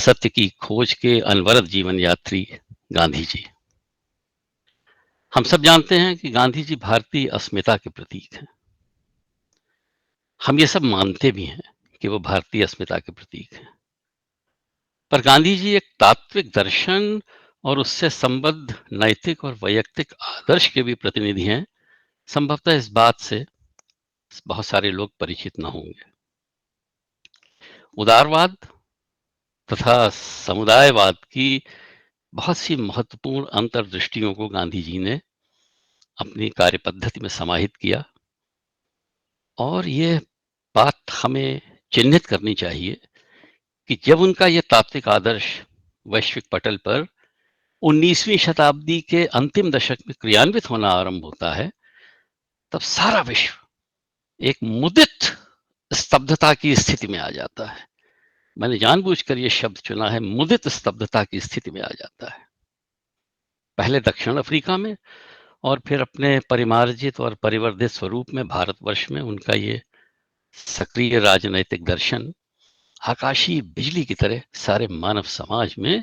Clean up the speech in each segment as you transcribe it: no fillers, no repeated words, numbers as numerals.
सत्य की खोज के अनवरत जीवन यात्री गांधी जी। हम सब जानते हैं कि गांधी जी भारतीय अस्मिता के प्रतीक हैं। हम ये सब मानते भी हैं कि वो भारतीय अस्मिता के प्रतीक हैं। पर गांधी जी एक तात्विक दर्शन और उससे संबद्ध नैतिक और वैयक्तिक आदर्श के भी प्रतिनिधि हैं। संभवतः इस बात से बहुत सारे लोग परिचित न होंगे। उदारवाद तथा समुदायवाद की बहुत सी महत्वपूर्ण अंतर्दृष्टियों को गांधी जी ने अपनी कार्य पद्धति में समाहित किया और ये बात हमें चिन्हित करनी चाहिए कि जब उनका ये तात्विक आदर्श वैश्विक पटल पर 19वीं शताब्दी के अंतिम दशक में क्रियान्वित होना आरंभ होता है, तब सारा विश्व एक मुदित स्तब्धता की स्थिति में आ जाता है। मैंने जानबूझकर ये शब्द चुना है, मुदित स्तब्धता की स्थिति में आ जाता है। पहले दक्षिण अफ्रीका में और फिर अपने परिमार्जित और परिवर्धित स्वरूप में भारतवर्ष में उनका ये सक्रिय राजनैतिक दर्शन आकाशीय बिजली की तरह सारे मानव समाज में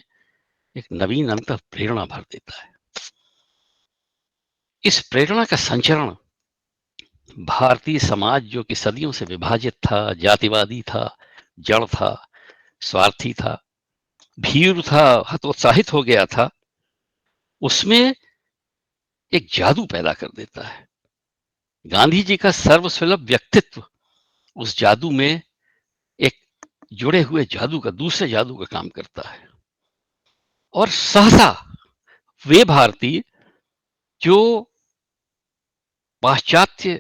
एक नवीन अंतर प्रेरणा भर देता है। इस प्रेरणा का संचरण भारतीय समाज, जो कि सदियों से विभाजित था, जातिवादी था, जड़ था, स्वार्थी था, भीरू था, हतोत्साहित हो गया था, उसमें एक जादू पैदा कर देता है। गांधी जी का सर्वसुलभ व्यक्तित्व उस जादू में एक जुड़े हुए जादू का, दूसरे जादू का काम करता है। और सहसा वे भारतीय जो पाश्चात्य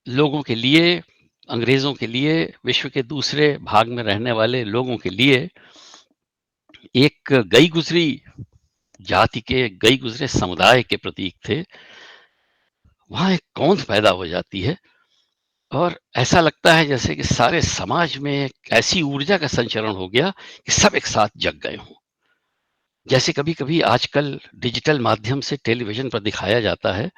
लोगों के लिए, अंग्रेजों के लिए, विश्व के दूसरे भाग में रहने वाले लोगों के लिए एक गई गुजरी जाति के, गई गुजरे समुदाय के प्रतीक थे, वहां एक कौंध पैदा हो जाती है और ऐसा लगता है जैसे कि सारे समाज में एक ऐसी ऊर्जा का संचरण हो गया कि सब एक साथ जग गए हों। जैसे कभी कभी आजकल डिजिटल माध्यम से टेलीविजन पर दिखाया जाता है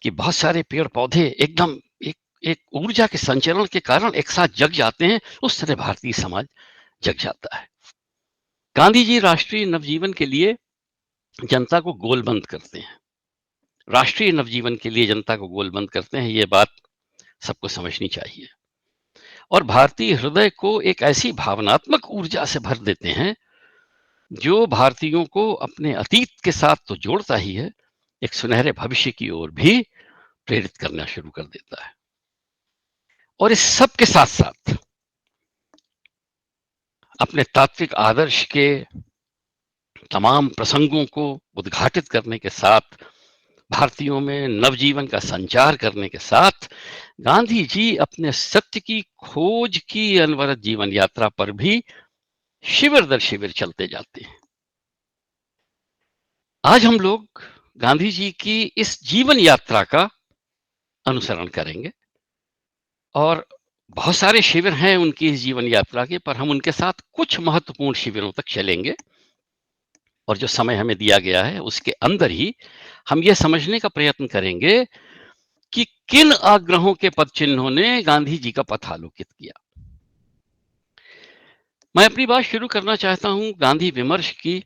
कि बहुत सारे पेड़ पौधे एकदम एक एक ऊर्जा के संचरण के कारण एक साथ जग जाते हैं, उस तरह भारतीय समाज जग जाता है। गांधी जी राष्ट्रीय नवजीवन के लिए जनता को गोलबंद करते हैं। राष्ट्रीय नवजीवन के लिए जनता को गोलबंद करते हैं, ये बात सबको समझनी चाहिए। और भारतीय हृदय को एक ऐसी भावनात्मक ऊर्जा से भर देते हैं जो भारतीयों को अपने अतीत के साथ तो जोड़ता ही है, एक सुनहरे भविष्य की ओर भी प्रेरित करना शुरू कर देता है। और इस सब के साथ साथ अपने तात्विक आदर्श के तमाम प्रसंगों को उद्घाटित करने के साथ, भारतीयों में नवजीवन का संचार करने के साथ, गांधी जी अपने सत्य की खोज की अनवरत जीवन यात्रा पर भी शिविर दर शिविर चलते जाते हैं। आज हम लोग गांधी जी की इस जीवन यात्रा का अनुसरण करेंगे और बहुत सारे शिविर हैं उनकी इस जीवन यात्रा के, पर हम उनके साथ कुछ महत्वपूर्ण शिविरों तक चलेंगे और जो समय हमें दिया गया है उसके अंदर ही हम यह समझने का प्रयत्न करेंगे कि किन आग्रहों के पद चिन्हों ने गांधी जी का पथ आलोकित किया। मैं अपनी बात शुरू करना चाहता हूं गांधी विमर्श की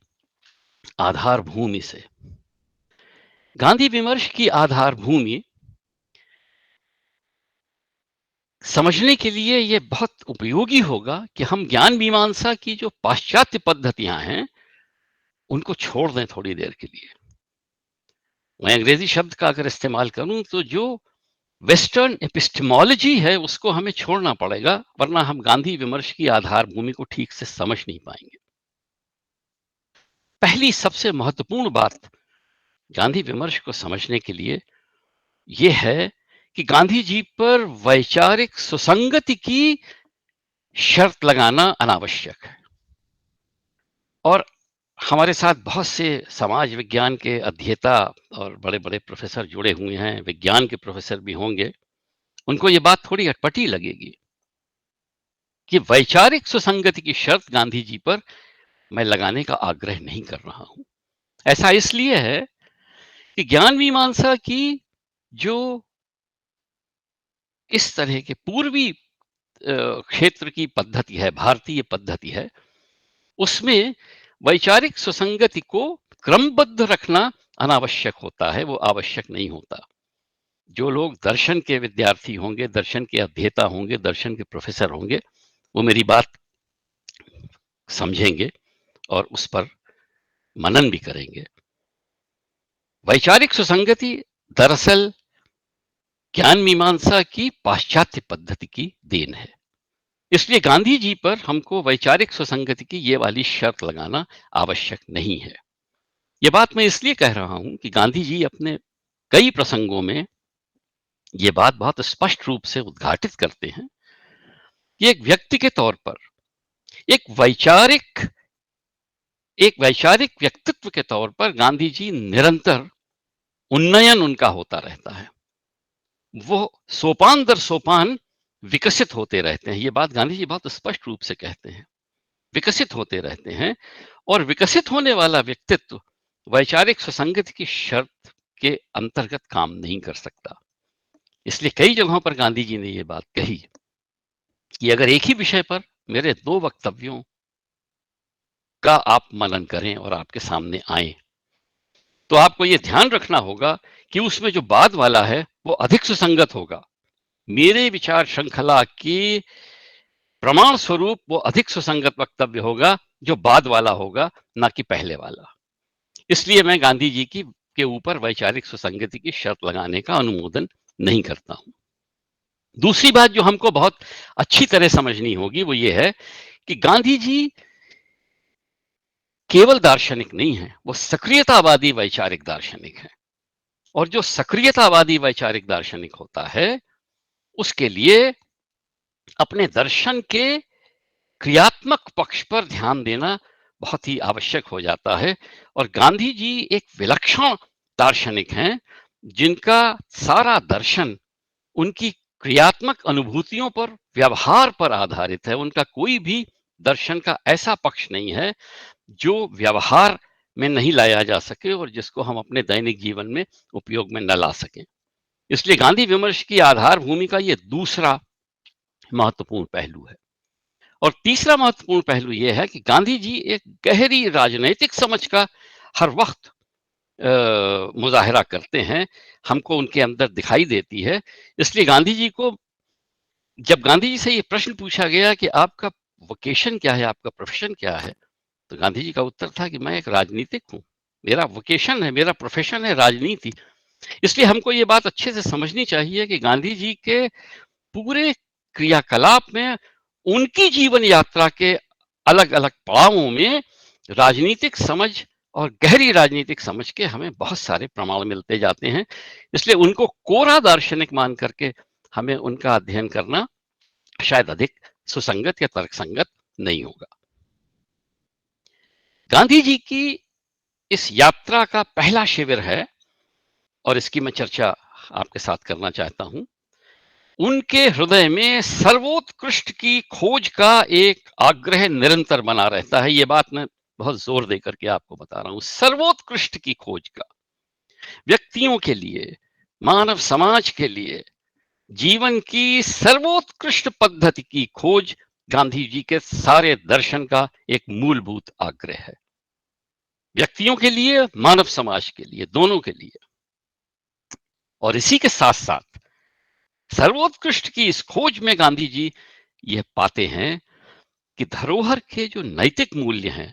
आधार भूमि से। गांधी विमर्श की आधार भूमि समझने के लिए यह बहुत उपयोगी होगा कि हम ज्ञान मीमांसा की जो पाश्चात्य पद्धतियां हैं उनको छोड़ दें थोड़ी देर के लिए। मैं अंग्रेजी शब्द का अगर इस्तेमाल करूं तो जो वेस्टर्न एपिस्टेमोलॉजी है उसको हमें छोड़ना पड़ेगा, वरना हम गांधी विमर्श की आधार भूमि को ठीक से समझ नहीं पाएंगे। पहली सबसे महत्वपूर्ण बात गांधी विमर्श को समझने के लिए यह है कि गांधी जी पर वैचारिक सुसंगति की शर्त लगाना अनावश्यक है। और हमारे साथ बहुत से समाज विज्ञान के अध्येता और बड़े बड़े प्रोफेसर जुड़े हुए हैं, विज्ञान के प्रोफेसर भी होंगे, उनको ये बात थोड़ी अटपटी लगेगी कि वैचारिक सुसंगति की शर्त गांधी जी पर मैं लगाने का आग्रह नहीं कर रहा हूं। ऐसा इसलिए है कि ज्ञान मीमांसा की जो इस तरह के पूर्वी क्षेत्र की पद्धति है, भारतीय पद्धति है, उसमें वैचारिक सुसंगति को क्रमबद्ध रखना अनावश्यक होता है, वो आवश्यक नहीं होता। जो लोग दर्शन के विद्यार्थी होंगे, दर्शन के अध्येता होंगे, दर्शन के प्रोफेसर होंगे, वो मेरी बात समझेंगे और उस पर मनन भी करेंगे। वैचारिक सुसंगति दरअसल ज्ञान मीमांसा की पाश्चात्य पद्धति की देन है। इसलिए गांधी जी पर हमको वैचारिक सुसंगति की ये वाली शर्त लगाना आवश्यक नहीं है। ये बात मैं इसलिए कह रहा हूं कि गांधी जी अपने कई प्रसंगों में ये बात बहुत स्पष्ट रूप से उद्घाटित करते हैं कि एक व्यक्ति के तौर पर एक वैचारिक व्यक्तित्व के तौर पर गांधी जी निरंतर उन्नयन उनका होता रहता है। वो सोपान दर सोपान विकसित होते रहते हैं। ये बात गांधी जी बहुत स्पष्ट रूप से कहते हैं, विकसित होते रहते हैं। और विकसित होने वाला व्यक्तित्व वैचारिक सुसंगति की शर्त के अंतर्गत काम नहीं कर सकता। इसलिए कई जगहों पर गांधी जी ने यह बात कही कि अगर एक ही विषय पर मेरे 2 वक्तव्यों का आप मनन करें और आपके सामने आए, तो आपको यह ध्यान रखना होगा कि उसमें जो बाद वाला है वो अधिक सुसंगत होगा। मेरे विचार श्रृंखला की प्रमाण स्वरूप वो अधिक सुसंगत वक्तव्य होगा जो बाद वाला होगा, ना कि पहले वाला। इसलिए मैं गांधी जी की के ऊपर वैचारिक सुसंगति की शर्त लगाने का अनुमोदन नहीं करता हूं। दूसरी बात जो हमको बहुत अच्छी तरह समझनी होगी वो ये है कि गांधी जी केवल दार्शनिक नहीं है, वो सक्रियतावादी वैचारिक दार्शनिक है। और जो सक्रियतावादी वैचारिक दार्शनिक होता है उसके लिए अपने दर्शन के क्रियात्मक पक्ष पर ध्यान देना बहुत ही आवश्यक हो जाता है। और गांधी जी एक विलक्षण दार्शनिक हैं जिनका सारा दर्शन उनकी क्रियात्मक अनुभूतियों पर, व्यवहार पर आधारित है। उनका कोई भी दर्शन का ऐसा पक्ष नहीं है जो व्यवहार में नहीं लाया जा सके और जिसको हम अपने दैनिक जीवन में उपयोग में न ला सकें। इसलिए गांधी विमर्श की आधार भूमि का यह दूसरा महत्वपूर्ण पहलू है। और तीसरा महत्वपूर्ण पहलू यह है कि गांधी जी एक गहरी राजनैतिक समझ का हर वक्त मुजाहिरा करते हैं, हमको उनके अंदर दिखाई देती है। इसलिए गांधी जी को, जब गांधी जी से ये प्रश्न पूछा गया कि आपका वोकेशन क्या है, आपका प्रोफेशन क्या है, तो गांधी जी का उत्तर था कि मैं एक राजनीतिक हूँ, मेरा वोकेशन है, मेरा प्रोफेशन है राजनीति। इसलिए हमको ये बात अच्छे से समझनी चाहिए कि गांधी जी के पूरे क्रियाकलाप में, उनकी जीवन यात्रा के अलग अलग पड़ावों में राजनीतिक समझ और गहरी राजनीतिक समझ के हमें बहुत सारे प्रमाण मिलते जाते हैं। इसलिए उनको कोरा दार्शनिक मान करके हमें उनका अध्ययन करना शायद अधिक सुसंगत या तर्कसंगत नहीं होगा। गांधी जी की इस यात्रा का पहला शिविर है और इसकी मैं चर्चा आपके साथ करना चाहता हूं। उनके हृदय में सर्वोत्कृष्ट की खोज का एक आग्रह निरंतर बना रहता है। यह बात मैं बहुत जोर देकर के आपको बता रहा हूं, सर्वोत्कृष्ट की खोज का, व्यक्तियों के लिए, मानव समाज के लिए जीवन की सर्वोत्कृष्ट पद्धति की खोज गांधी जी के सारे दर्शन का एक मूलभूत आग्रह है। व्यक्तियों के लिए, मानव समाज के लिए, दोनों के लिए। और इसी के साथ साथ सर्वोत्कृष्ट की इस खोज में गांधी जी यह पाते हैं कि धरोहर के जो नैतिक मूल्य हैं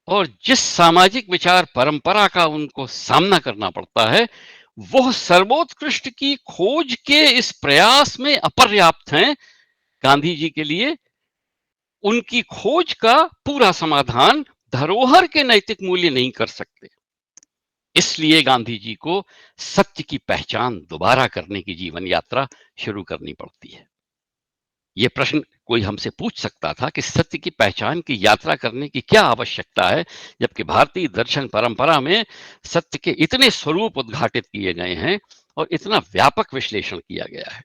और जिस सामाजिक विचार परंपरा का उनको सामना करना पड़ता है, वह सर्वोत्कृष्ट की खोज के इस प्रयास में अपर्याप्त हैं। गांधी जी के लिए उनकी खोज का पूरा समाधान धरोहर के नैतिक मूल्य नहीं कर सकते। इसलिए गांधी जी को सत्य की पहचान दोबारा करने की जीवन यात्रा शुरू करनी पड़ती है। यह प्रश्न कोई हमसे पूछ सकता था कि सत्य की पहचान की यात्रा करने की क्या आवश्यकता है, जबकि भारतीय दर्शन परंपरा में सत्य के इतने स्वरूप उद्घाटित किए गए हैं और इतना व्यापक विश्लेषण किया गया है।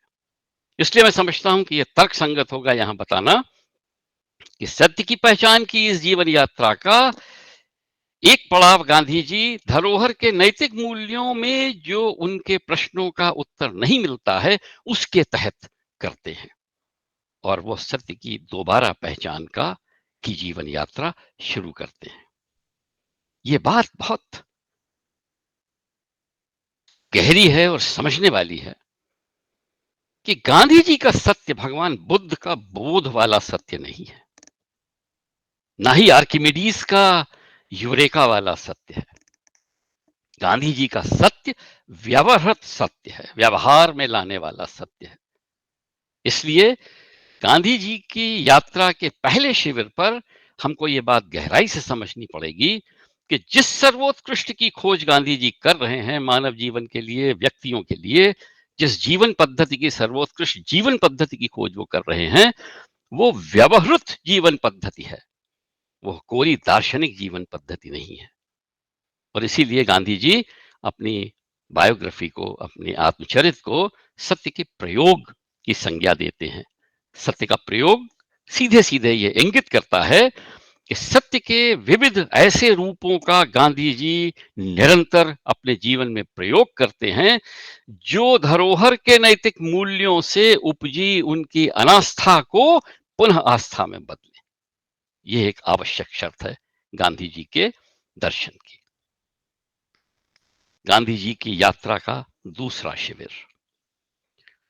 इसलिए मैं समझता हूं कि यह तर्क संगत होगा यहां बताना कि सत्य की पहचान की इस जीवन यात्रा का एक पड़ाव गांधी जी धरोहर के नैतिक मूल्यों में जो उनके प्रश्नों का उत्तर नहीं मिलता है उसके तहत करते हैं। और वो सत्य की दोबारा पहचान का की जीवन यात्रा शुरू करते हैं। ये बात बहुत गहरी है और समझने वाली है कि गांधी जी का सत्य भगवान बुद्ध का बोध वाला सत्य नहीं है, ना ही आर्किमिडीज का यूरेका वाला सत्य है। गांधी जी का सत्य व्यवहारत सत्य है, व्यवहार में लाने वाला सत्य है। इसलिए गांधी जी की यात्रा के पहले शिविर पर हमको ये बात गहराई से समझनी पड़ेगी कि जिस सर्वोत्कृष्ट की खोज गांधी जी कर रहे हैं मानव जीवन के लिए, व्यक्तियों के लिए, जिस जीवन पद्धति की सर्वोत्कृष्ट जीवन पद्धति की खोज वो कर रहे हैं, वो व्यवहृत जीवन पद्धति है, वो कोई दार्शनिक जीवन पद्धति नहीं है। और इसीलिए गांधी जी अपनी बायोग्राफी को, अपने आत्मचरित को सत्य के प्रयोग की संज्ञा देते हैं। सत्य का प्रयोग सीधे सीधे ये इंगित करता है कि सत्य के विविध ऐसे रूपों का गांधी जी निरंतर अपने जीवन में प्रयोग करते हैं जो धरोहर के नैतिक मूल्यों से उपजी उनकी अनास्था को पुनः आस्था में बदले। यह एक आवश्यक शर्त है गांधी जी के दर्शन की। गांधी जी की यात्रा का दूसरा शिविर।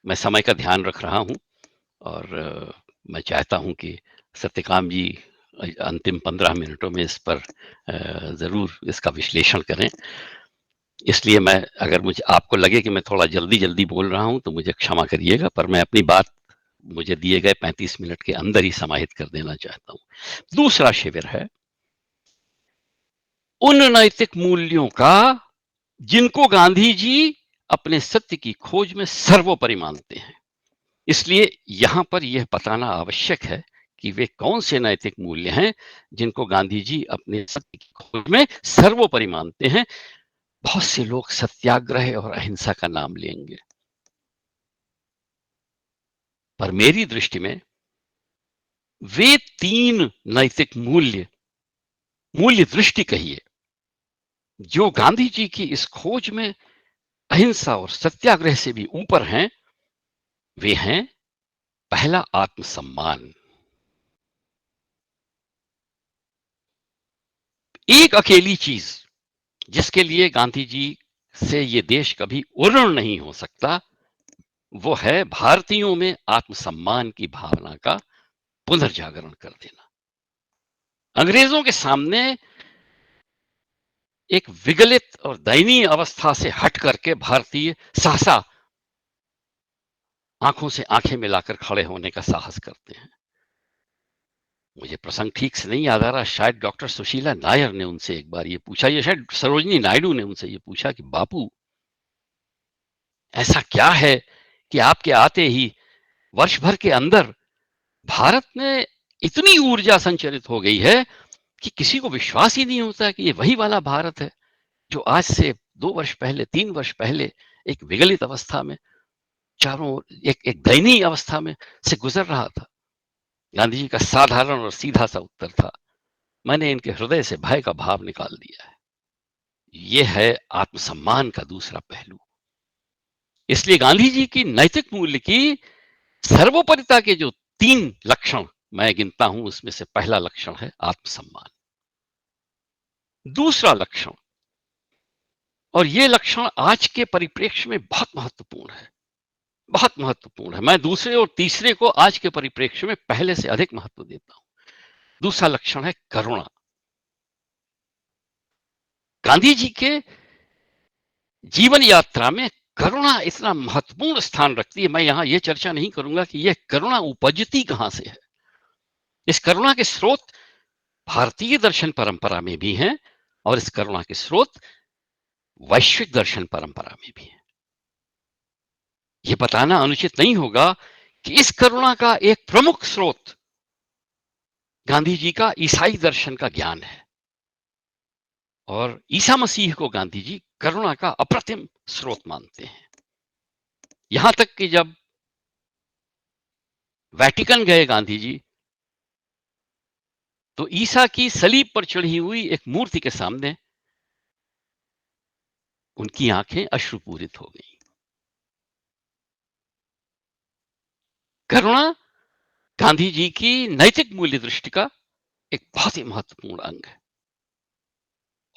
मैं समय का ध्यान रख रहा हूं और मैं चाहता हूं कि सत्यकाम जी अंतिम 15 मिनटों में इस पर जरूर इसका विश्लेषण करें। इसलिए मैं, अगर मुझे आपको लगे कि मैं थोड़ा जल्दी जल्दी बोल रहा हूं तो मुझे क्षमा करिएगा, पर मैं अपनी बात मुझे दिए गए 35 मिनट के अंदर ही समाहित कर देना चाहता हूं। दूसरा शिविर है उन नैतिक मूल्यों का जिनको गांधी जी अपने सत्य की खोज में सर्वोपरि मानते हैं। इसलिए यहां पर यह बताना आवश्यक है कि वे कौन से नैतिक मूल्य हैं जिनको गांधी जी अपने सत्य की खोज में सर्वोपरि मानते हैं। बहुत से लोग सत्याग्रह और अहिंसा का नाम लेंगे, पर मेरी दृष्टि में वे तीन नैतिक मूल्य दृष्टि कहिए, जो गांधी जी की इस खोज में अहिंसा और सत्याग्रह से भी ऊपर हैं। वे हैं, पहला आत्मसम्मान। एक अकेली चीज जिसके लिए गांधी जी से ये देश कभी उर्ण नहीं हो सकता, वो है भारतीयों में आत्मसम्मान की भावना का पुनर्जागरण कर देना। अंग्रेजों के सामने एक विगलित और दयनीय अवस्था से हट करके भारतीय सहसा आंखों से आंखें मिलाकर खड़े होने का साहस करते हैं। मुझे प्रसंग ठीक से नहीं याद आ रहा, शायद डॉक्टर सुशीला नायर ने उनसे एक बार ये पूछा, या शायद सरोजिनी नायडू ने उनसे ये पूछा कि बापू, ऐसा क्या है कि आपके आते ही वर्ष भर के अंदर भारत में इतनी ऊर्जा संचरित हो गई है कि किसी को विश्वास ही नहीं होता कि ये वही वाला भारत है जो आज से 2 वर्ष पहले, 3 वर्ष पहले एक विगलित अवस्था में, चारों ओर एक एक दयनीय अवस्था में से गुजर रहा था। गांधी जी का साधारण और सीधा सा उत्तर था, मैंने इनके हृदय से भय का भाव निकाल दिया है। यह है आत्मसम्मान का दूसरा पहलू। इसलिए गांधी जी की नैतिक मूल्य की सर्वोपरिता के जो 3 लक्षण मैं गिनता हूं, उसमें से पहला लक्षण है आत्मसम्मान। दूसरा लक्षण, और यह लक्षण आज के परिप्रेक्ष्य में बहुत महत्वपूर्ण है, बहुत महत्वपूर्ण है। मैं दूसरे और तीसरे को आज के परिप्रेक्ष्य में पहले से अधिक महत्व देता हूं। दूसरा लक्षण है करुणा। गांधी जी के जीवन यात्रा में करुणा इतना महत्वपूर्ण स्थान रखती है। मैं यहां यह चर्चा नहीं करूंगा कि यह करुणा उपजती कहां से है। इस करुणा के स्रोत भारतीय दर्शन परंपरा में भी हैं और इस करुणा के स्रोत वैश्विक दर्शन परंपरा में भी है। यह बताना अनुचित नहीं होगा कि इस करुणा का एक प्रमुख स्रोत गांधी जी का ईसाई दर्शन का ज्ञान है और ईसा मसीह को गांधी जी करुणा का अप्रतिम स्रोत मानते हैं। यहां तक कि जब वेटिकन गए गांधी जी, तो ईसा की सलीब पर चढ़ी हुई एक मूर्ति के सामने उनकी आंखें अश्रुपूरित हो गई। करुणा गांधी जी की नैतिक मूल्य दृष्टि का एक बहुत ही महत्वपूर्ण अंग है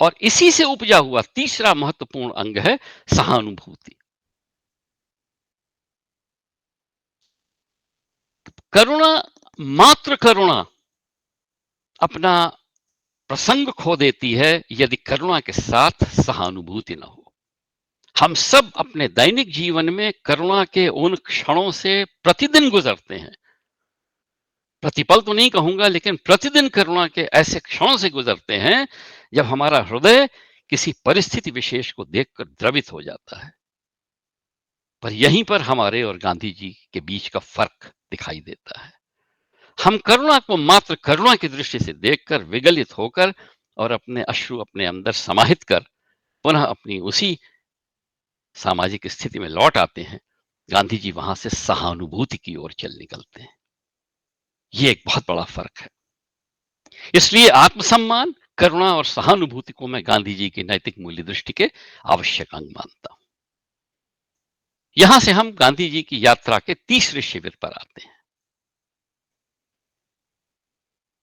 और इसी से उपजा हुआ तीसरा महत्वपूर्ण अंग है सहानुभूति। करुणा, मात्र करुणा अपना प्रसंग खो देती है यदि करुणा के साथ सहानुभूति न हो। हम सब अपने दैनिक जीवन में करुणा के उन क्षणों से प्रतिदिन गुजरते हैं। प्रतिपल तो नहीं कहूंगा, लेकिन प्रतिदिन करुणा के ऐसे क्षणों से गुजरते हैं जब हमारा हृदय किसी परिस्थिति विशेष को देखकर द्रवित हो जाता है। पर यहीं पर हमारे और गांधी जी के बीच का फर्क दिखाई देता है। हम करुणा को मात्र करुणा की दृष्टि से देखकर विगलित होकर और अपने अश्रु अपने अंदर समाहित कर पुनः अपनी उसी सामाजिक स्थिति में लौट आते हैं। गांधी जी वहां से सहानुभूति की ओर चल निकलते हैं। ये एक बहुत बड़ा फर्क है। इसलिए आत्मसम्मान, करुणा और सहानुभूति को मैं गांधी जी की नैतिक मूल्य दृष्टि के आवश्यक अंग मानता हूं। यहां से हम गांधी जी की यात्रा के तीसरे शिविर पर आते हैं।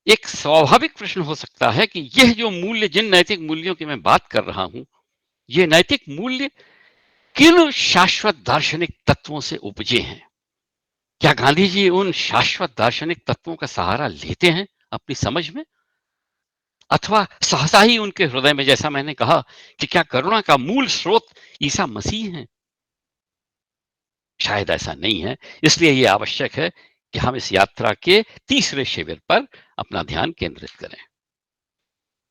एक स्वाभाविक प्रश्न हो सकता है कि यह जो मूल्य, जिन नैतिक मूल्यों की मैं बात कर रहा हूं, ये नैतिक मूल्य किन शाश्वत दार्शनिक तत्वों से उपजे हैं? क्या गांधी जी उन शाश्वत दार्शनिक तत्वों का सहारा लेते हैं अपनी समझ में, अथवा सहसा ही उनके हृदय में, जैसा मैंने कहा कि क्या करुणा का मूल स्रोत ईसा मसीह है? शायद ऐसा नहीं है। इसलिए यह आवश्यक है कि हम इस यात्रा के तीसरे शिविर पर अपना ध्यान केंद्रित करें।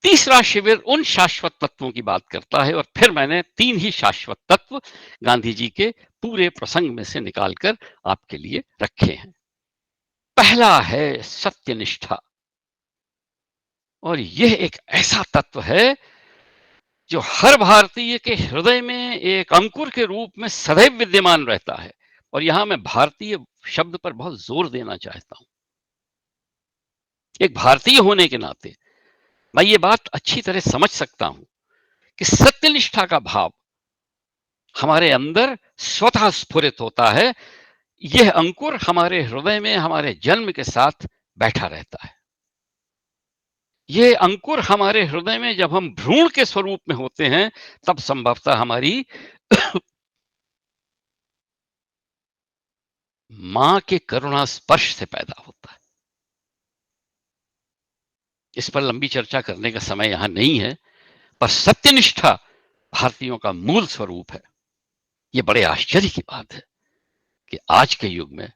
तीसरा शिविर उन शाश्वत तत्वों की बात करता है और फिर मैंने तीन ही शाश्वत तत्व गांधी जी के पूरे प्रसंग में से निकालकर आपके लिए रखे हैं। पहला है सत्यनिष्ठा, और यह एक ऐसा तत्व है जो हर भारतीय के हृदय में एक अंकुर के रूप में सदैव विद्यमान रहता है। और यहां मैं भारतीय शब्द पर बहुत जोर देना चाहता हूं। एक भारतीय होने के नाते मैं ये बात अच्छी तरह समझ सकता हूं कि सत्यनिष्ठा का भाव हमारे अंदर स्वतः स्फुरित होता है। यह अंकुर हमारे हृदय में हमारे जन्म के साथ बैठा रहता है। यह अंकुर हमारे हृदय में जब हम भ्रूण के स्वरूप में होते हैं, तब संभवतः हमारी मां के करुणा स्पर्श से पैदा होता है। इस पर लंबी चर्चा करने का समय यहां नहीं है, पर सत्यनिष्ठा भारतीयों का मूल स्वरूप है। यह बड़े आश्चर्य की बात है कि आज के युग में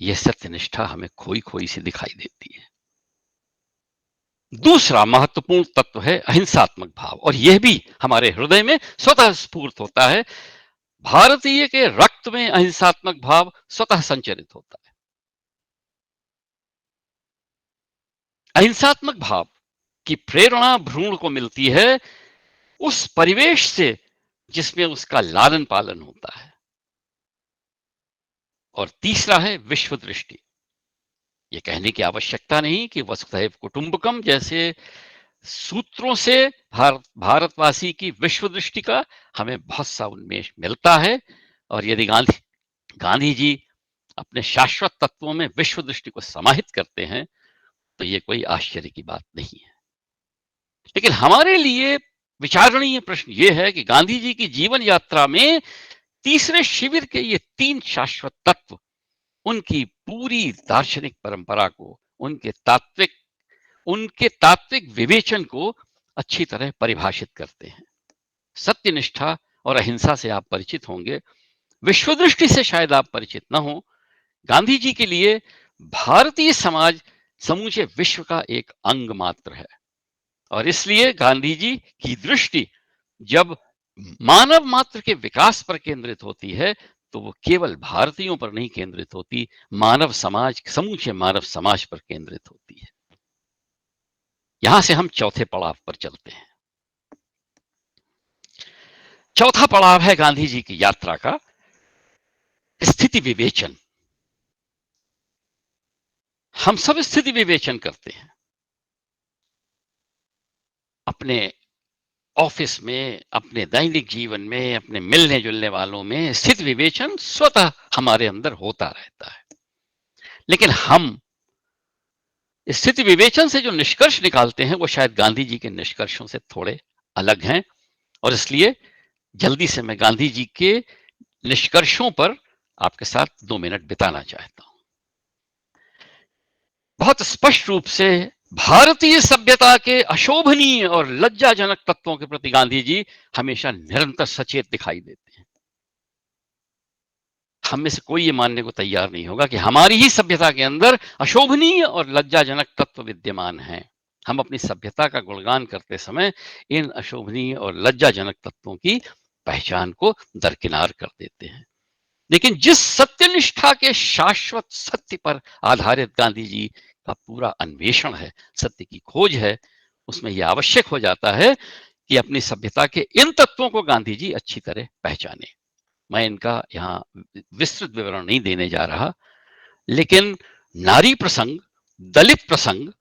यह सत्यनिष्ठा हमें खोई खोई सी दिखाई देती है। दूसरा महत्वपूर्ण तत्व है अहिंसात्मक भाव, और यह भी हमारे हृदय में स्वतः स्फूर्त होता है। भारतीय के रक्त में अहिंसात्मक भाव स्वतः संचरित होता है। अहिंसात्मक भाव की प्रेरणा भ्रूण को मिलती है उस परिवेश से जिसमें उसका लालन पालन होता है। और तीसरा है विश्व दृष्टि। यह कहने की आवश्यकता नहीं कि वसुधैव कुटुंबकम जैसे सूत्रों से भारतवासी की विश्व दृष्टि का हमें बहुत सा उन्मेष मिलता है। और यदि गांधी जी अपने शाश्वत तत्वों में विश्व दृष्टि को समाहित करते हैं, तो यह कोई आश्चर्य की बात नहीं है। लेकिन हमारे लिए विचारणीय प्रश्न यह है कि गांधी जी की जीवन यात्रा में तीसरे शिविर के ये तीन शाश्वत तत्व उनकी पूरी दार्शनिक परंपरा को, उनके तात्विक विवेचन को अच्छी तरह परिभाषित करते हैं। सत्यनिष्ठा और अहिंसा से आप परिचित होंगे, विश्व दृष्टि से शायद आप परिचित न हो। गांधी जी के लिए भारतीय समाज समूचे विश्व का एक अंग मात्र है, और इसलिए गांधी जी की दृष्टि जब मानव मात्र के विकास पर केंद्रित होती है, तो वो केवल भारतीयों पर नहीं केंद्रित होती, मानव समाज, समूचे मानव समाज पर केंद्रित होती है। यहां से हम चौथे पड़ाव पर चलते हैं। चौथा पड़ाव है गांधी जी की यात्रा का स्थिति विवेचन। हम सब स्थिति विवेचन करते हैं अपने ऑफिस में, अपने दैनिक जीवन में, अपने मिलने जुलने वालों में। स्थिति विवेचन स्वतः हमारे अंदर होता रहता है। लेकिन हम स्थिति विवेचन से जो निष्कर्ष निकालते हैं वो शायद गांधी जी के निष्कर्षों से थोड़े अलग हैं, और इसलिए जल्दी से मैं गांधी जी के निष्कर्षों पर आपके साथ 2 मिनट बिताना चाहता हूं। बहुत स्पष्ट रूप से भारतीय सभ्यता के अशोभनीय और लज्जाजनक तत्वों के प्रति गांधी जी हमेशा निरंतर सचेत दिखाई देते हैं। हम में से कोई ये मानने को तैयार नहीं होगा कि हमारी ही सभ्यता के अंदर अशोभनीय और लज्जाजनक तत्व विद्यमान हैं। हम अपनी सभ्यता का गुणगान करते समय इन अशोभनीय और लज्जाजनक तत्वों की पहचान को दरकिनार कर देते हैं। लेकिन जिस सत्यनिष्ठा के शाश्वत सत्य पर आधारित गांधी जी का पूरा अन्वेषण है, सत्य की खोज है, उसमें यह आवश्यक हो जाता है कि अपनी सभ्यता के इन तत्वों को गांधी जी अच्छी तरह पहचाने। मैं इनका यहाँ विस्तृत विवरण नहीं देने जा रहा, लेकिन नारी प्रसंग, दलित प्रसंग,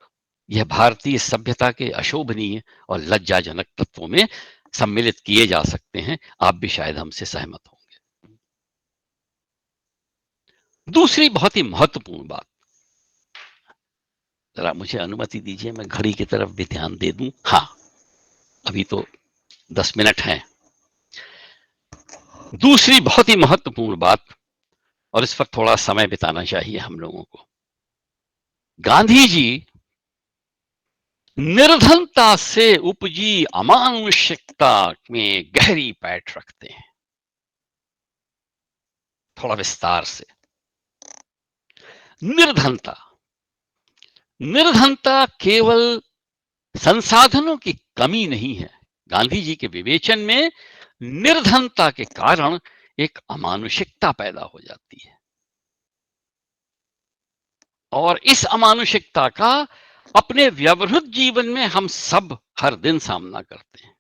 यह भारतीय सभ्यता के अशोभनीय और लज्जाजनक तत्वों में सम्मिलित किए जा सकते हैं। आप भी शायद हमसे सहमत होंगे। दूसरी बहुत ही महत्वपूर्ण बात, जरा मुझे अनुमति दीजिए मैं घड़ी की तरफ भी ध्यान दे दूं। हाँ, अभी तो 10 मिनट हैं। दूसरी बहुत ही महत्वपूर्ण बात, और इस पर थोड़ा समय बिताना चाहिए हम लोगों को। गांधी जी निर्धनता से उपजी अमानुषिकता में गहरी पैठ रखते हैं। थोड़ा विस्तार से। निर्धनता, निर्धनता केवल संसाधनों की कमी नहीं है। गांधी जी के विवेचन में निर्धनता के कारण एक अमानुषिकता पैदा हो जाती है, और इस अमानुषिकता का अपने व्यवहारिक जीवन में हम सब हर दिन सामना करते हैं।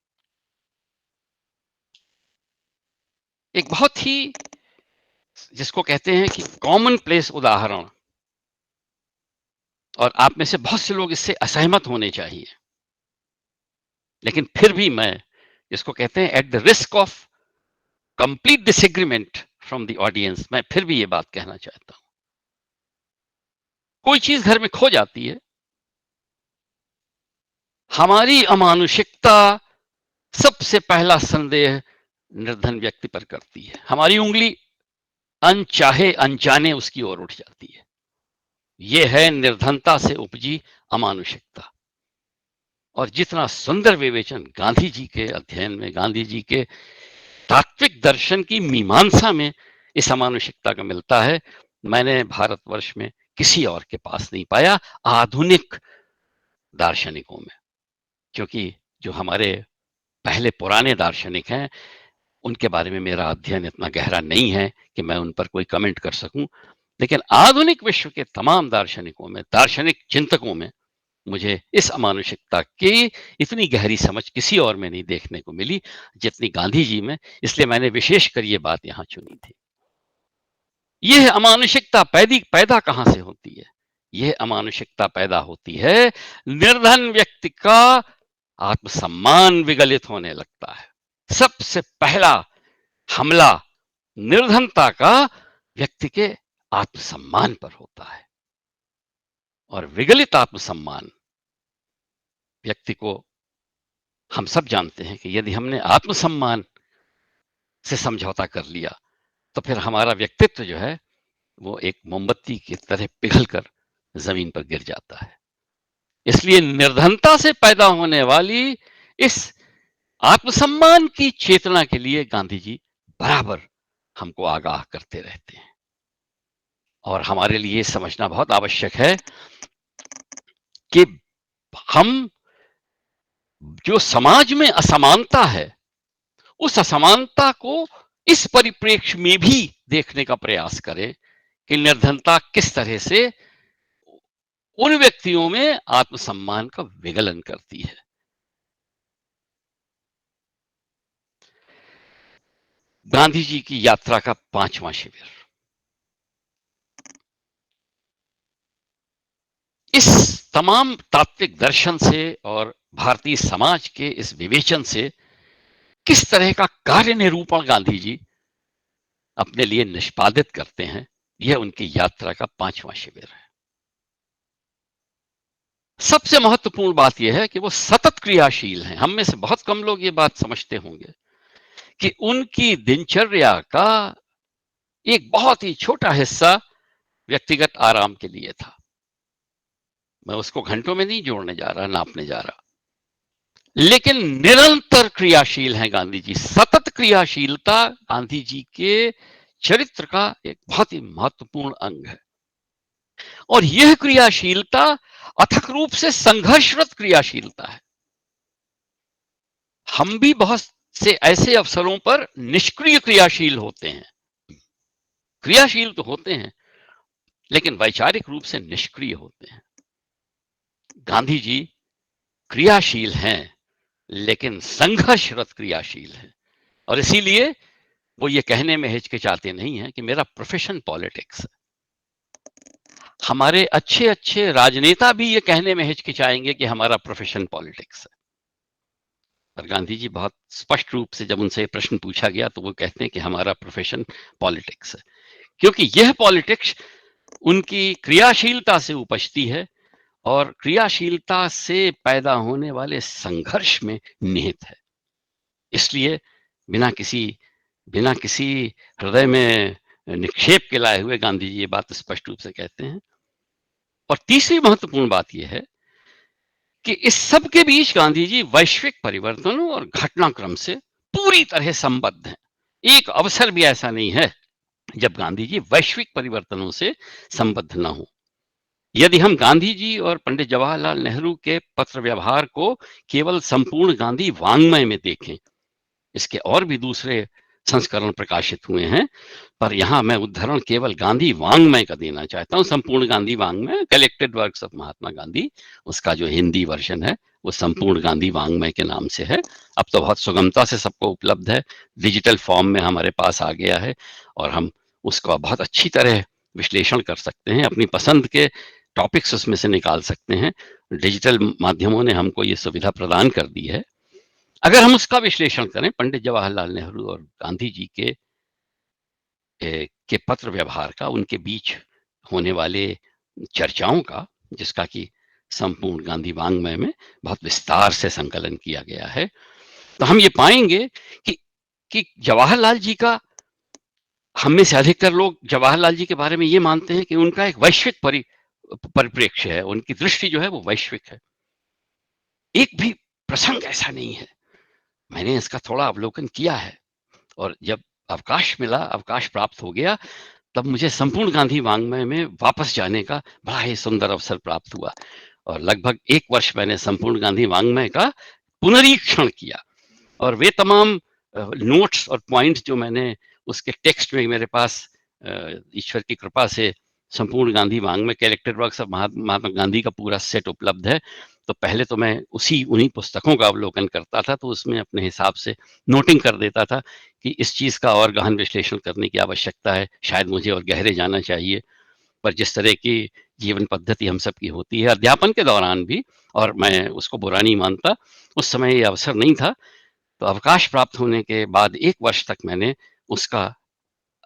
एक बहुत ही, जिसको कहते हैं कि कॉमन प्लेस उदाहरण, और आप में से बहुत से लोग इससे असहमत होने चाहिए, लेकिन फिर भी मैं, जिसको कहते हैं at the risk of complete disagreement from the audience, मैं फिर भी ये बात कहना चाहता हूं। कोई चीज घर में खो जाती है, हमारी अमानुषिकता सबसे पहला संदेह निर्धन व्यक्ति पर करती है। हमारी उंगली अनचाहे अनजाने उसकी ओर उठ जाती है। यह है निर्धनता से उपजी अमानुषिकता। और जितना सुंदर विवेचन गांधी जी के अध्ययन में, गांधी जी के तात्विक दर्शन की मीमांसा में इस अमानुषिकता का मिलता है, मैंने भारतवर्ष में किसी और के पास नहीं पाया आधुनिक दार्शनिकों में। क्योंकि जो हमारे पहले पुराने दार्शनिक हैं, उनके बारे में मेरा अध्ययन इतना गहरा नहीं है कि मैं उन पर कोई कमेंट कर सकूं, लेकिन आधुनिक विश्व के तमाम दार्शनिकों में, दार्शनिक चिंतकों में मुझे इस अमानुषिकता की इतनी गहरी समझ किसी और में नहीं देखने को मिली जितनी गांधी जी में। इसलिए मैंने विशेषकर ये बात यहां चुनी थी। यह अमानुषिकता पैदा कहां से होती है? यह अमानुषिकता पैदा होती है निर्धन व्यक्ति का आत्मसम्मान विगलित होने लगता है। सबसे पहला हमला निर्धनता का व्यक्ति के आत्मसम्मान पर होता है, और विगलित आत्मसम्मान व्यक्ति को, हम सब जानते हैं कि यदि हमने आत्मसम्मान से समझौता कर लिया तो फिर हमारा व्यक्तित्व जो है वो एक मोमबत्ती की तरह पिघलकर जमीन पर गिर जाता है। इसलिए निर्धनता से पैदा होने वाली इस आत्मसम्मान की चेतना के लिए गांधी जी बराबर हमको आगाह करते रहते हैं। और हमारे लिए समझना बहुत आवश्यक है कि हम जो समाज में असमानता है, उस असमानता को इस परिप्रेक्ष्य में भी देखने का प्रयास करें कि निर्धनता किस तरह से उन व्यक्तियों में आत्मसम्मान का विगलन करती है। गांधी जी की यात्रा का 5वां शिविर, इस तमाम तात्विक दर्शन से और भारतीय समाज के इस विवेचन से किस तरह का कार्य निरूपण गांधी जी अपने लिए निष्पादित करते हैं, यह उनकी यात्रा का 5वां शिविर है। सबसे महत्वपूर्ण बात यह है कि वो सतत क्रियाशील हैं। हम में से बहुत कम लोग ये बात समझते होंगे कि उनकी दिनचर्या का एक बहुत ही छोटा हिस्सा व्यक्तिगत आराम के लिए था। मैं उसको घंटों में नहीं जोड़ने जा रहा, नापने जा रहा, लेकिन निरंतर क्रियाशील हैं गांधी जी। सतत क्रियाशीलता गांधी जी के चरित्र का एक बहुत ही महत्वपूर्ण अंग है। और यह क्रियाशीलता अथक रूप से संघर्षरत क्रियाशीलता है। हम भी बहुत से ऐसे अवसरों पर निष्क्रिय क्रियाशील होते हैं। क्रियाशील तो होते हैं, लेकिन वैचारिक रूप से निष्क्रिय होते हैं। गांधी जी क्रियाशील हैं, लेकिन संघर्षरत क्रियाशील हैं। और इसीलिए वो ये कहने में हिचकिचाते नहीं है कि मेरा प्रोफेशन पॉलिटिक्स है। हमारे अच्छे अच्छे राजनेता भी ये कहने में हिचकिचाएंगे कि हमारा प्रोफेशन पॉलिटिक्स है। और गांधी जी बहुत स्पष्ट रूप से जब उनसे प्रश्न पूछा गया तो वो कहते हैं कि हमारा प्रोफेशन पॉलिटिक्स है, क्योंकि यह पॉलिटिक्स उनकी क्रियाशीलता से उपजती है और क्रियाशीलता से पैदा होने वाले संघर्ष में निहित है। इसलिए बिना किसी बिना किसी हृदय में निक्षेप के लाए हुए गांधी जी ये बात स्पष्ट रूप से कहते हैं। और तीसरी महत्वपूर्ण बात यह है कि इस सब के बीच गांधी जी वैश्विक परिवर्तनों और घटनाक्रम से पूरी तरह संबद्ध हैं। एक अवसर भी ऐसा नहीं है जब गांधी जी वैश्विक परिवर्तनों से संबद्ध न हो। यदि हम गांधी जी और पंडित जवाहरलाल नेहरू के पत्र व्यवहार को केवल संपूर्ण गांधी वाङ्मय में देखें, इसके और भी दूसरे संस्करण प्रकाशित हुए हैं, पर यहां मैं उद्धरण केवल गांधी वाङ्मय का देना चाहता हूं। संपूर्ण गांधी वाङ्मय, collected works of Mahatma Gandhi, उसका जो हिंदी वर्जन है वो संपूर्ण गांधी वाङ्मय के नाम से है। अब तो बहुत सुगमता से सबको उपलब्ध है, डिजिटल फॉर्म में हमारे पास आ गया है और हम उसका बहुत अच्छी तरह विश्लेषण कर सकते हैं, अपनी पसंद के टॉपिक्स उसमें से निकाल सकते हैं। डिजिटल माध्यमों ने हमको ये सुविधा प्रदान कर दी है। अगर हम उसका विश्लेषण करें पंडित जवाहरलाल नेहरू और गांधी जी के पत्र व्यवहार का, उनके बीच होने वाले चर्चाओं का, जिसका कि संपूर्ण गांधी वाङ्मय में बहुत विस्तार से संकलन किया गया है, तो हम ये पाएंगे कि जवाहरलाल जी का, हम में से अधिकतर लोग जवाहरलाल जी के बारे में ये मानते हैं कि उनका एक वैश्विक परिप्रेक्ष्य है, उनकी दृष्टि जो है वो वैश्विक है। एक भी प्रसंग ऐसा नहीं है। मैंने इसका थोड़ा अवलोकन किया है और जब अवकाश मिला, अवकाश प्राप्त हो गया, तब मुझे संपूर्ण गांधी वाङ्मय में वापस जाने का बड़ा ही सुंदर अवसर प्राप्त हुआ और लगभग 1 वर्ष मैंने संपूर्ण गांधी वाङ्मय का पुनरीक्षण किया और वे तमाम नोट्स और पॉइंट्स जो मैंने उसके टेक्स्ट में, मेरे पास ईश्वर की कृपा से संपूर्ण गांधी वाङ्मय, character works of Mahatma Gandhi का पूरा सेट उपलब्ध है। तो पहले तो मैं उन्हीं पुस्तकों का अवलोकन करता था, तो उसमें अपने हिसाब से नोटिंग कर देता था कि इस चीज का और गहन विश्लेषण करने की आवश्यकता है, शायद मुझे और गहरे जाना चाहिए। पर जिस तरह की जीवन पद्धति हम सबकी होती है अध्यापन के दौरान भी, और मैं उसको बुरा नहीं मानता, उस समय ये अवसर नहीं था। तो अवकाश प्राप्त होने के बाद 1 वर्ष तक मैंने उसका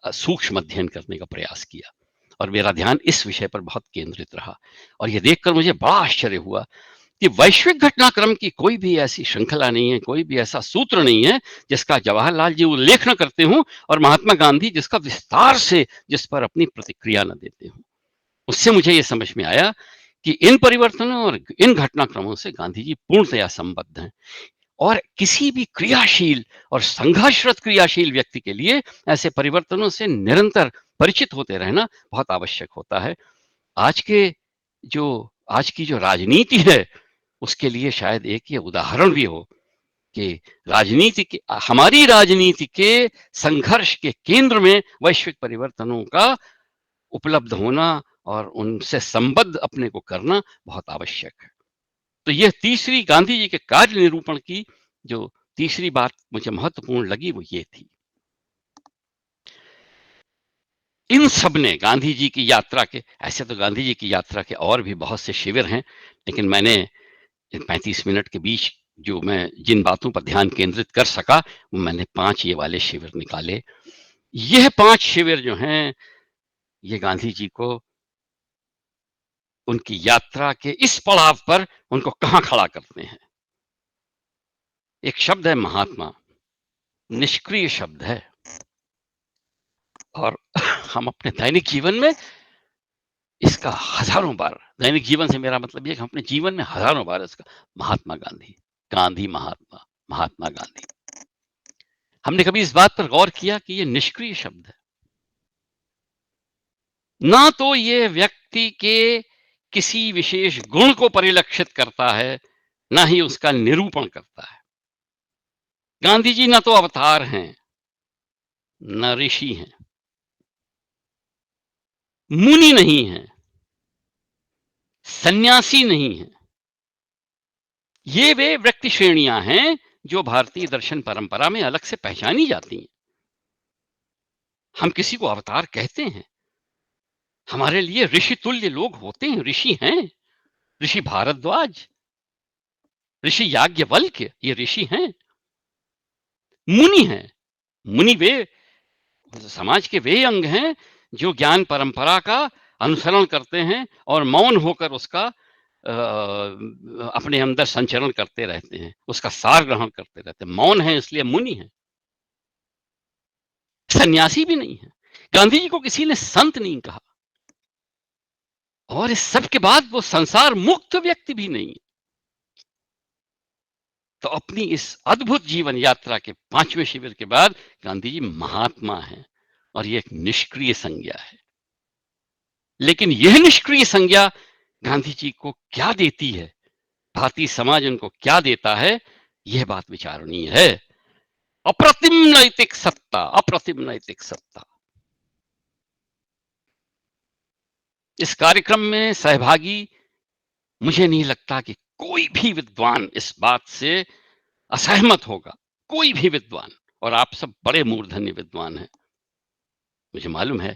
सूक्ष्म अध्ययन करने का प्रयास किया और मेरा ध्यान इस विषय पर बहुत केंद्रित रहा। और ये देखकर मुझे बड़ा आश्चर्य हुआ कि वैश्विक घटनाक्रम की कोई भी ऐसी श्रृंखला नहीं है, कोई भी ऐसा सूत्र नहीं है जिसका जवाहरलाल जी उल्लेख न करते हों और महात्मा गांधी जिसका विस्तार से, जिस पर अपनी प्रतिक्रिया न देते हों। उससे मुझे ये समझ में आया कि इन परिवर्तनों और इन घटनाक्रमों से गांधी जी पूर्णतया संबद्ध हैं और किसी भी क्रियाशील और संघर्षरत क्रियाशील व्यक्ति के लिए ऐसे परिवर्तनों से निरंतर परिचित होते रहना बहुत आवश्यक होता है। आज के जो आज की जो राजनीति है, उसके लिए शायद एक ये उदाहरण भी हो कि हमारी राजनीति के संघर्ष के केंद्र में वैश्विक परिवर्तनों का उपलब्ध होना और उनसे संबद्ध अपने को करना बहुत आवश्यक है। तो यह तीसरी गांधी जी के कार्य निरूपण की जो तीसरी बात मुझे महत्वपूर्ण लगी वो ये थी। इन सब ने गांधी जी की यात्रा के, ऐसे तो गांधी जी की यात्रा के और भी बहुत से शिविर हैं, लेकिन मैंने 35 मिनट के बीच जो मैं जिन बातों पर ध्यान केंद्रित कर सका, वो मैंने 5 ये वाले शिविर निकाले। यह 5 शिविर जो हैं, ये गांधी जी को उनकी यात्रा के इस पड़ाव पर उनको कहां खड़ा करते हैं। एक शब्द है महात्मा, निष्क्रिय शब्द है, और हम अपने दैनिक जीवन में इसका हजारों बार, दैनिक जीवन से मेरा मतलब ये कि हम अपने जीवन में हजारों बार इसका महात्मा गांधी, गांधी महात्मा, महात्मा गांधी। हमने कभी इस बात पर गौर किया कि ये निष्क्रिय शब्द है। ना तो ये व्यक्ति के किसी विशेष गुण को परिलक्षित करता है, ना ही उसका निरूपण करता है। गांधी जी ना तो अवतार हैं, न ऋषि हैं, मुनि नहीं हैं, सन्यासी नहीं हैं। ये वे व्यक्ति श्रेणियां हैं जो भारतीय दर्शन परंपरा में अलग से पहचानी जाती हैं। हम किसी को अवतार कहते हैं, हमारे लिए ऋषि तुल्य लोग होते हैं, ऋषि हैं। ऋषि भारद्वाज, ऋषि याज्ञवल्क्य, ये ऋषि हैं। मुनि हैं, मुनि वे समाज के वे अंग हैं जो ज्ञान परंपरा का अनुसरण करते हैं और मौन होकर उसका अपने अंदर संचरण करते रहते हैं, उसका सार ग्रहण करते रहते हैं। मौन है इसलिए मुनि है, सन्यासी भी नहीं है। गांधी जी को किसी ने संत नहीं कहा, और इस सब के बाद वो संसार मुक्त व्यक्ति भी नहीं। तो अपनी इस अद्भुत जीवन यात्रा के 5वें शिविर के बाद गांधी जी महात्मा हैं, और ये एक निष्क्रिय संज्ञा है। लेकिन यह निष्क्रिय संज्ञा गांधी जी को क्या देती है, भारतीय समाज उनको क्या देता है, यह बात विचारणीय है। अप्रतिम नैतिक सत्ता, अप्रतिम नैतिक सत्ता। इस कार्यक्रम में सहभागी, मुझे नहीं लगता कि कोई भी विद्वान इस बात से असहमत होगा, कोई भी विद्वान, और आप सब बड़े मूर्धन्य विद्वान हैं। मुझे मालूम है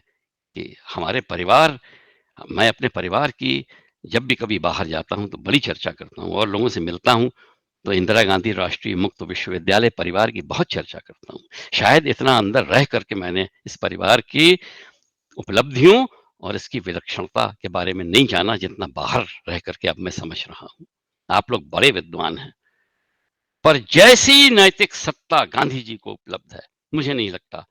कि हमारे परिवार, मैं अपने परिवार की जब भी कभी बाहर जाता हूं तो बड़ी चर्चा करता हूं, और लोगों से मिलता हूं तो इंदिरा गांधी राष्ट्रीय मुक्त विश्वविद्यालय परिवार की बहुत चर्चा करता हूं। शायद इतना अंदर रह करके मैंने इस परिवार की उपलब्धियों और इसकी विलक्षणता के बारे में नहीं जाना जितना बाहर रह करके अब मैं समझ रहा हूं। आप लोग बड़े विद्वान हैं, पर जैसी नैतिक सत्ता गांधी जी को उपलब्ध है, मुझे नहीं लगता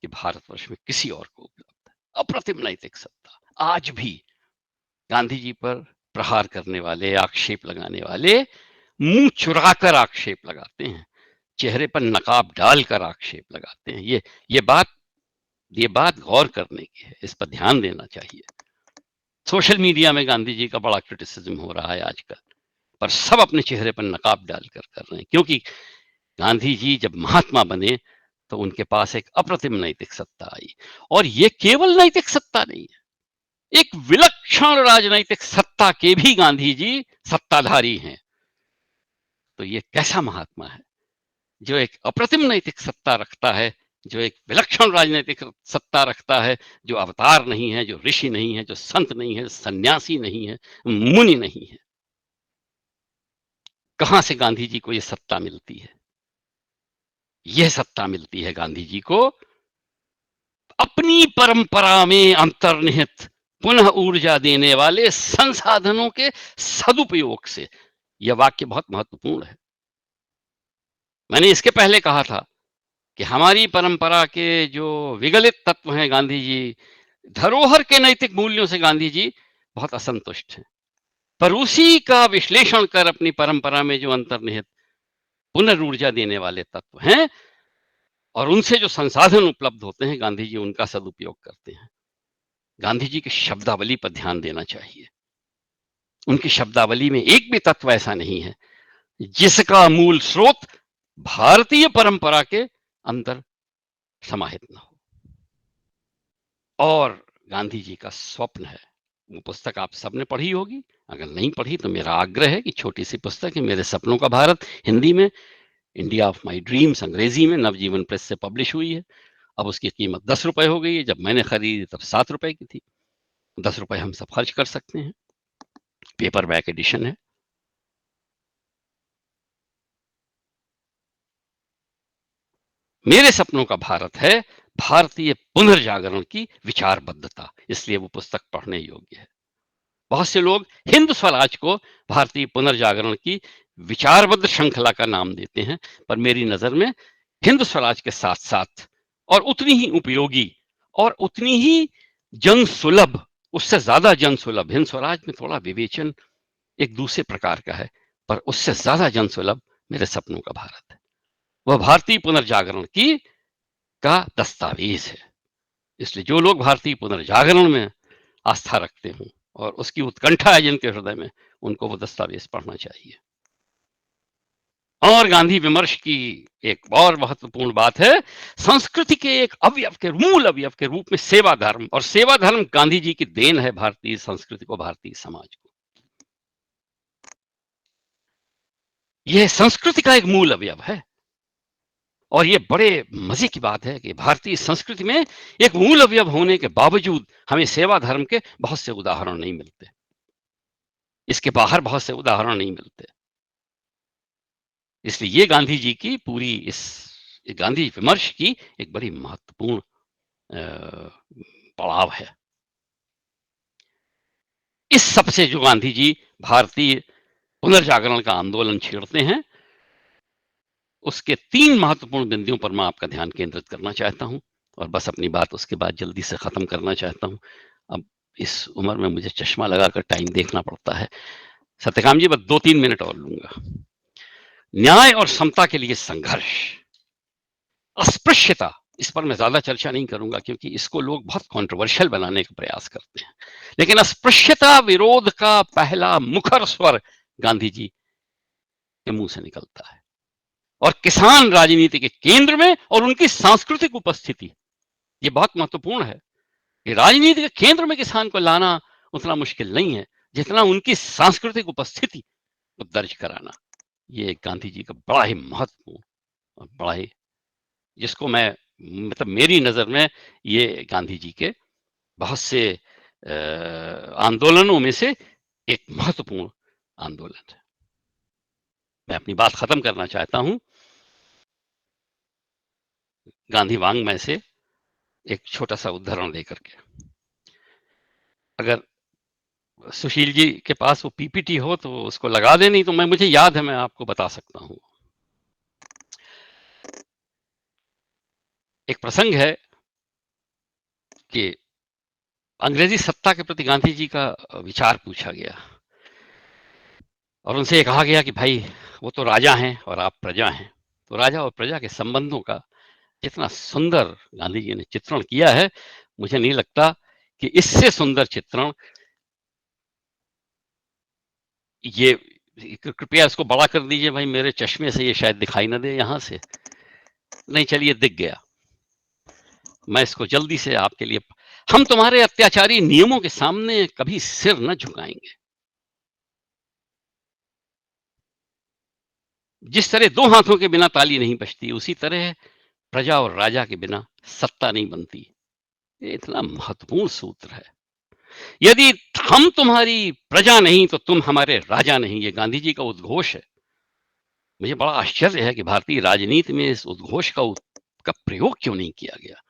कि भारतवर्ष में किसी और को उपलब्ध है। अप्रतिम नैतिक सत्ता। आज भी गांधी जी पर प्रहार करने वाले, आक्षेप लगाने वाले मुंह चुराकर आक्षेप लगाते हैं, चेहरे पर नकाब डालकर आक्षेप लगाते हैं। ये बात गौर करने की है, इस पर ध्यान देना चाहिए। सोशल मीडिया में गांधी जी का बड़ा क्रिटिसिज्म हो रहा है आजकल, पर सब अपने चेहरे पर नकाब डालकर कर रहे हैं, क्योंकि गांधी जी जब महात्मा बने तो उनके पास एक अप्रतिम नैतिक सत्ता आई। और ये केवल नैतिक सत्ता नहीं है, एक विलक्षण राजनैतिक सत्ता के भी गांधी जी सत्ताधारी हैं। तो ये कैसा महात्मा है जो एक अप्रतिम नैतिक सत्ता रखता है, जो एक विलक्षण राजनीतिक सत्ता रखता है, जो अवतार नहीं है, जो ऋषि नहीं है, जो संत नहीं है, सन्यासी नहीं है, मुनि नहीं है। कहां से गांधी जी को यह सत्ता मिलती है? यह सत्ता मिलती है गांधी जी को अपनी परंपरा में अंतर्निहित पुनः ऊर्जा देने वाले संसाधनों के सदुपयोग से। यह वाक्य बहुत महत्वपूर्ण है। मैंने इसके पहले कहा था कि हमारी परंपरा के जो विगलित तत्व हैं, गांधी जी धरोहर के नैतिक मूल्यों से गांधी जी बहुत असंतुष्ट हैं, पर उसी का विश्लेषण कर अपनी परंपरा में जो अंतर्निहित पुनर्ऊर्जा देने वाले तत्व हैं और उनसे जो संसाधन उपलब्ध होते हैं, गांधी जी उनका सदुपयोग करते हैं। गांधी जी की शब्दावली पर ध्यान देना चाहिए। उनकी शब्दावली में एक भी तत्व ऐसा नहीं है जिसका मूल स्रोत भारतीय परंपरा के अंदर समाहित न हो। और गांधी जी का स्वप्न है, वो पुस्तक आप सबने पढ़ी होगी, अगर नहीं पढ़ी तो मेरा आग्रह है कि छोटी सी पुस्तक है, मेरे सपनों का भारत, हिंदी में इंडिया ऑफ माय ड्रीम्स अंग्रेजी में नवजीवन प्रेस से पब्लिश हुई है। अब उसकी कीमत 10 रुपए हो गई है, जब मैंने खरीदी तब 7 रुपए की थी। 10 रुपए हम सब खर्च कर सकते हैं, पेपर बैक एडिशन है। मेरे सपनों का भारत है भारतीय पुनर्जागरण की विचारबद्धता, इसलिए वो पुस्तक पढ़ने योग्य है। बहुत से लोग हिंद स्वराज को भारतीय पुनर्जागरण की विचारबद्ध श्रृंखला का नाम देते हैं, पर मेरी नजर में हिंद स्वराज के साथ साथ और उतनी ही उपयोगी और उतनी ही जन सुलभ, उससे ज्यादा जन सुलभ, हिंद स्वराज में थोड़ा विवेचन एक दूसरे प्रकार का है, पर उससे ज्यादा जन सुलभ मेरे सपनों का भारत है। वह भारतीय पुनर्जागरण की का दस्तावेज है। इसलिए जो लोग भारतीय पुनर्जागरण में आस्था रखते हों और उसकी उत्कंठा है जिनके हृदय में, उनको वो दस्तावेज पढ़ना चाहिए। और गांधी विमर्श की एक और महत्वपूर्ण बात है, संस्कृति के एक अवयव के, मूल अवयव के रूप में सेवा धर्म, और सेवा धर्म गांधी जी की देन है भारतीय संस्कृति को, भारतीय समाज को। यह संस्कृति का एक मूल अवयव है। और ये बड़े मजे की बात है कि भारतीय संस्कृति में एक मूल अवयव होने के बावजूद हमें सेवा धर्म के बहुत से उदाहरण नहीं मिलते, इसके बाहर बहुत से उदाहरण नहीं मिलते। इसलिए ये गांधी जी की पूरी इस गांधी विमर्श की एक बड़ी महत्वपूर्ण पड़ाव है। इस सबसे जो गांधी जी भारतीय पुनर्जागरण का आंदोलन छेड़ते हैं, उसके 3 महत्वपूर्ण बिंदुओं पर मैं आपका ध्यान केंद्रित करना चाहता हूं, और बस अपनी बात उसके बाद जल्दी से खत्म करना चाहता हूं। अब इस उम्र में मुझे चश्मा लगाकर टाइम देखना पड़ता है। सत्यकाम जी, बस 2-3 मिनट और लूंगा। न्याय और समता के लिए संघर्ष, अस्पृश्यता, इस पर मैं ज्यादा चर्चा नहीं करूंगा क्योंकि इसको लोग बहुत कंट्रोवर्शियल बनाने का प्रयास करते हैं, लेकिन अस्पृश्यता विरोध का पहला मुखर स्वर गांधी जी के मुंह से निकलता है। और किसान राजनीति के केंद्र में और उनकी सांस्कृतिक उपस्थिति, ये बहुत महत्वपूर्ण है कि राजनीति के केंद्र में किसान को लाना उतना मुश्किल नहीं है जितना उनकी सांस्कृतिक उपस्थिति को दर्ज कराना। ये गांधी जी का बड़ा ही महत्वपूर्ण और बड़ा ही, जिसको मैं, मतलब मेरी नजर में ये गांधी जी के बहुत से आंदोलनों में से एक महत्वपूर्ण आंदोलन है। मैं अपनी बात खत्म करना चाहता हूं गांधी वांग्मय से एक छोटा सा उदाहरण लेकर के। अगर सुशील जी के पास वो पीपीटी हो तो उसको लगा दे, नहीं तो मैं, मुझे याद है, मैं आपको बता सकता हूं। एक प्रसंग है कि अंग्रेजी सत्ता के प्रति गांधी जी का विचार पूछा गया और उनसे ये कहा गया कि भाई वो तो राजा हैं और आप प्रजा हैं, तो राजा और प्रजा के संबंधों का जितना सुंदर गांधी जी ने चित्रण किया है, मुझे नहीं लगता कि इससे सुंदर चित्रण ये, कृपया इसको बड़ा कर दीजिए भाई, मेरे चश्मे से ये शायद दिखाई ना दे यहां से, नहीं चलिए दिख गया, मैं इसको जल्दी से आपके लिए, हम तुम्हारे अत्याचारी नियमों के सामने कभी सिर न झुकाएंगे। जिस तरह 2 हाथों के बिना ताली नहीं बजती, उसी तरह प्रजा और राजा के बिना सत्ता नहीं बनती। ये इतना महत्वपूर्ण सूत्र है। यदि हम तुम्हारी प्रजा नहीं तो तुम हमारे राजा नहीं, ये गांधी जी का उद्घोष है। मुझे बड़ा आश्चर्य है कि भारतीय राजनीति में इस उद्घोष का प्रयोग क्यों नहीं किया गया।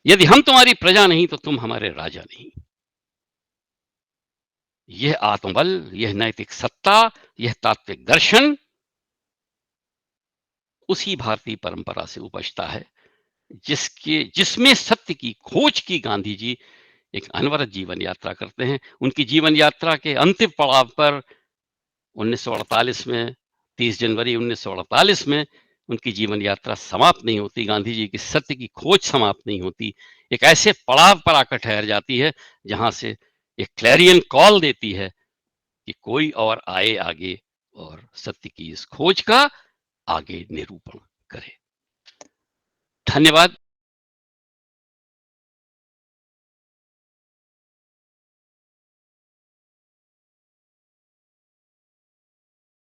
यदि हम तुम्हारी प्रजा नहीं तो तुम हमारे राजा नहीं। यह आत्मबल, यह नैतिक सत्ता, यह तात्विक दर्शन उसी भारतीय परंपरा से उपजता है जिसमें सत्य की खोज की गांधी जी एक अनवरत जीवन यात्रा करते हैं। उनकी जीवन यात्रा के अंतिम पड़ाव पर 1948 में, 30 जनवरी 1948 में उनकी जीवन यात्रा समाप्त नहीं होती, गांधी जी की सत्य की खोज समाप्त नहीं होती, एक ऐसे पड़ाव पर आकर ठहर जाती है जहां से एक क्लैरियन कॉल देती है कि कोई और आए आगे और सत्य की इस खोज का आगे निरूपण करे। धन्यवाद।